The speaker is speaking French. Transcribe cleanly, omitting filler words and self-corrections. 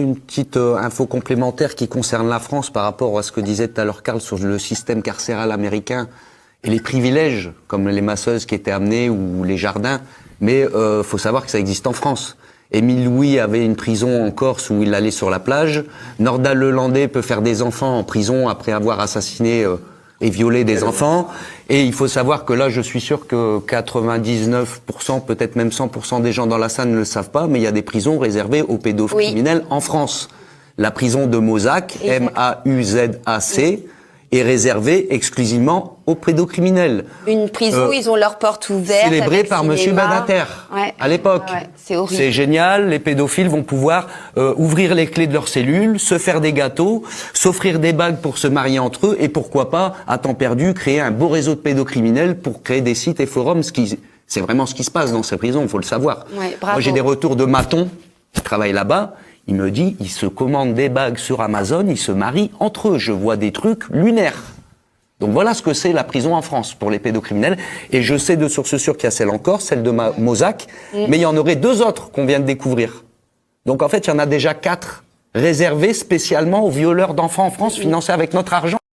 Une petite info complémentaire qui concerne la France par rapport à ce que disait tout à l'heure Karl sur le système carcéral américain et les privilèges, comme les masseuses qui étaient amenées ou les jardins. Mais faut savoir que ça existe en France. Émile Louis avait une prison en Corse où il allait sur la plage. Nordal Lelandais peut faire des enfants en prison après avoir assassiné et violé des enfants. Et il faut savoir que là, je suis sûr que 99%, peut-être même 100% des gens dans la salle ne le savent pas, mais il y a des prisons réservées aux pédocriminels en France. La prison de Mauzac, M-A-U-Z-A-C, est réservée exclusivement aux pédocriminels. Une prison où ils ont leurs portes ouvertes. Célébrée par Monsieur Badinter, à l'époque. Ouais, c'est horrible. C'est génial, les pédophiles vont pouvoir ouvrir les clés de leurs cellules, se faire des gâteaux, s'offrir des bagues pour se marier entre eux, et pourquoi pas, à temps perdu, créer un beau réseau de pédocriminels pour créer des sites et forums, c'est vraiment ce qui se passe dans ces prisons, il faut le savoir. Ouais, bravo. Moi j'ai des retours de matons qui travaillent là-bas. Il me dit, ils se commandent des bagues sur Amazon, ils se marient entre eux. Je vois des trucs lunaires. Donc voilà ce que c'est la prison en France pour les pédocriminels. Et je sais de source sûre qu'il y a celle en Corse, celle de Mauzac, mais il y en aurait 2 autres qu'on vient de découvrir. Donc en fait, il y en a déjà 4 réservées spécialement aux violeurs d'enfants en France, financés avec notre argent.